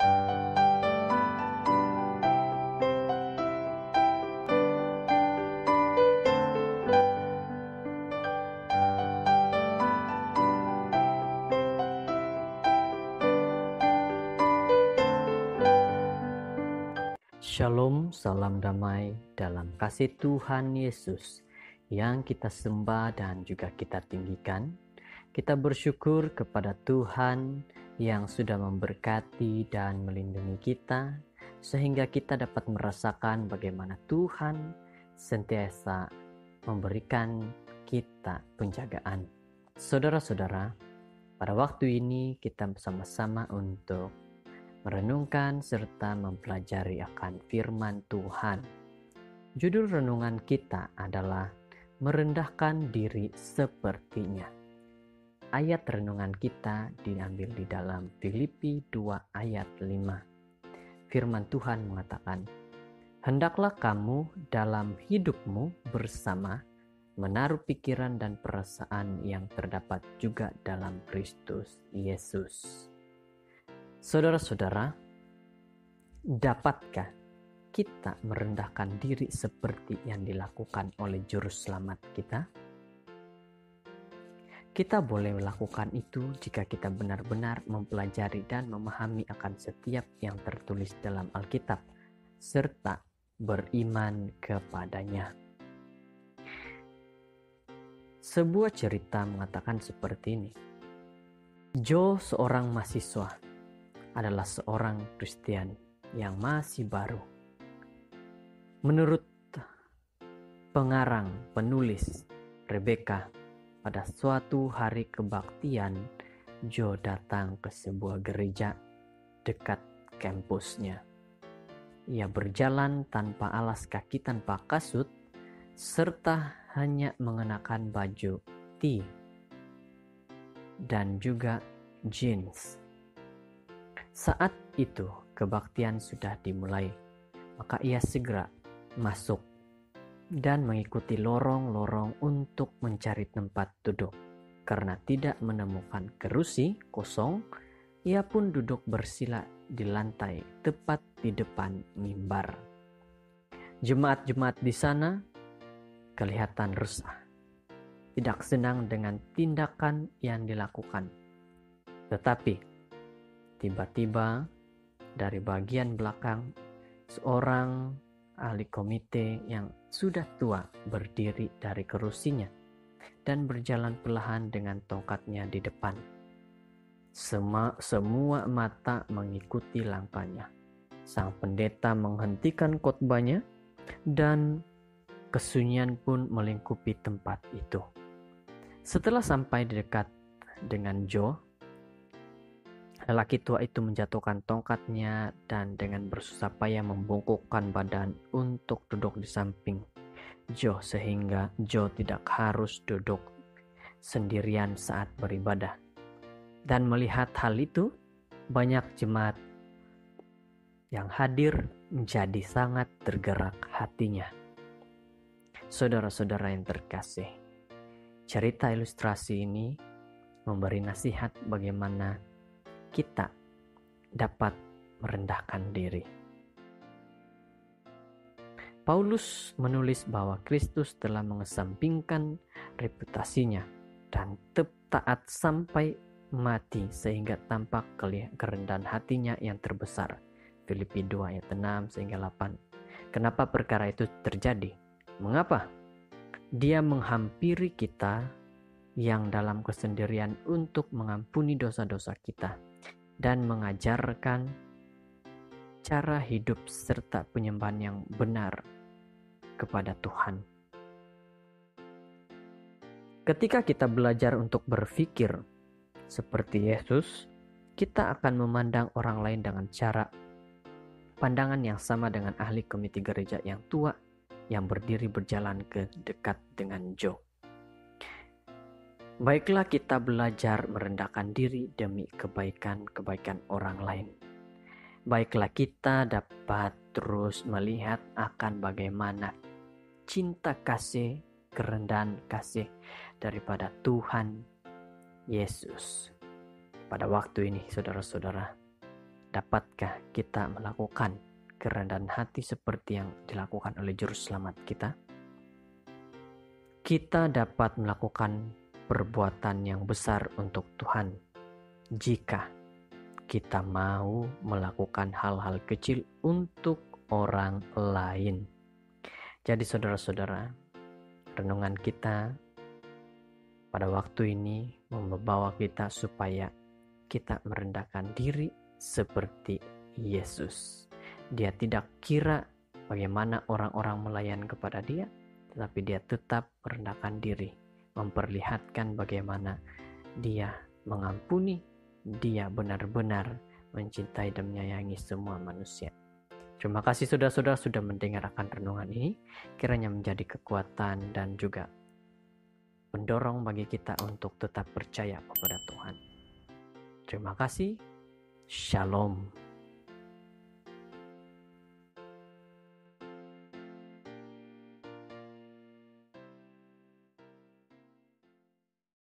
Shalom, salam damai dalam kasih Tuhan Yesus yang kita sembah dan juga kita tinggikan. Kita bersyukur kepada Tuhan yang sudah memberkati dan melindungi kita, sehingga kita dapat merasakan bagaimana Tuhan sentiasa memberikan kita penjagaan. Saudara-saudara, pada waktu ini kita bersama-sama untuk merenungkan serta mempelajari akan firman Tuhan. Judul renungan kita adalah merendahkan diri sepertinya. Ayat renungan kita diambil di dalam Filipi 2 ayat 5. Firman Tuhan mengatakan, "Hendaklah kamu dalam hidupmu bersama menaruh pikiran dan perasaan yang terdapat juga dalam Kristus Yesus." Saudara-saudara, dapatkah kita merendahkan diri seperti yang dilakukan oleh Juru Selamat kita? Kita boleh melakukan itu jika kita benar-benar mempelajari dan memahami akan setiap yang tertulis dalam Alkitab, serta beriman kepadanya. Sebuah cerita mengatakan seperti ini. Joe, seorang mahasiswa, adalah seorang Kristen yang masih baru. Menurut pengarang penulis Rebecca, pada suatu hari kebaktian, Joe datang ke sebuah gereja dekat kampusnya. Ia berjalan tanpa alas kaki, tanpa kasut, serta hanya mengenakan baju tee dan juga jeans. Saat itu kebaktian sudah dimulai, maka ia segera masuk dan mengikuti lorong-lorong untuk mencari tempat duduk. Karena tidak menemukan kerusi kosong, ia pun duduk bersila di lantai tepat di depan mimbar. Jemaat-jemaat di sana kelihatan resah, tidak senang dengan tindakan yang dilakukan. Tetapi tiba-tiba dari bagian belakang, seorang ahli komite yang sudah tua berdiri dari kerusinya dan berjalan perlahan dengan tongkatnya di depan. Semua mata mengikuti langkahnya. Sang pendeta menghentikan khotbahnya dan kesunyian pun melingkupi tempat itu. Setelah sampai di dekat dengan Joe, lelaki tua itu menjatuhkan tongkatnya dan dengan bersusah payah membungkukkan badan untuk duduk di samping Joe, sehingga Joe tidak harus duduk sendirian saat beribadah. Dan melihat hal itu, banyak jemaat yang hadir menjadi sangat tergerak hatinya. Saudara-saudara yang terkasih, cerita ilustrasi ini memberi nasihat bagaimana kita dapat merendahkan diri. Paulus menulis bahwa Kristus telah mengesampingkan reputasinya dan taat sampai mati sehingga tampak kerendahan hatinya yang terbesar. Filipi 2 ayat 6 sehingga 8. Kenapa perkara itu terjadi? Mengapa? Dia menghampiri kita yang dalam kesendirian untuk mengampuni dosa-dosa kita dan mengajarkan cara hidup serta penyembahan yang benar kepada Tuhan. Ketika kita belajar untuk berpikir seperti Yesus, kita akan memandang orang lain dengan cara pandangan yang sama dengan ahli komite gereja yang tua yang berdiri berjalan ke dekat dengan Joe. Baiklah kita belajar merendahkan diri demi kebaikan-kebaikan orang lain. Baiklah kita dapat terus melihat akan bagaimana cinta kasih, kerendahan kasih daripada Tuhan Yesus. Pada waktu ini, saudara-saudara, Dapatkah kita melakukan kerendahan hati seperti yang dilakukan oleh Juru Selamat kita? Kita dapat melakukan perbuatan yang besar untuk Tuhan jika kita mau melakukan hal-hal kecil untuk orang lain. Jadi saudara-saudara, renungan kita pada waktu ini membawa kita supaya kita merendahkan diri seperti Yesus. Dia tidak kira bagaimana orang-orang melayan kepada dia, tetapi dia tetap merendahkan diri, memperlihatkan bagaimana dia mengampuni, dia benar-benar mencintai dan menyayangi semua manusia. Terima kasih saudara-saudara sudah mendengarkan renungan ini, kiranya menjadi kekuatan dan juga mendorong bagi kita untuk tetap percaya kepada Tuhan. Terima kasih. Shalom.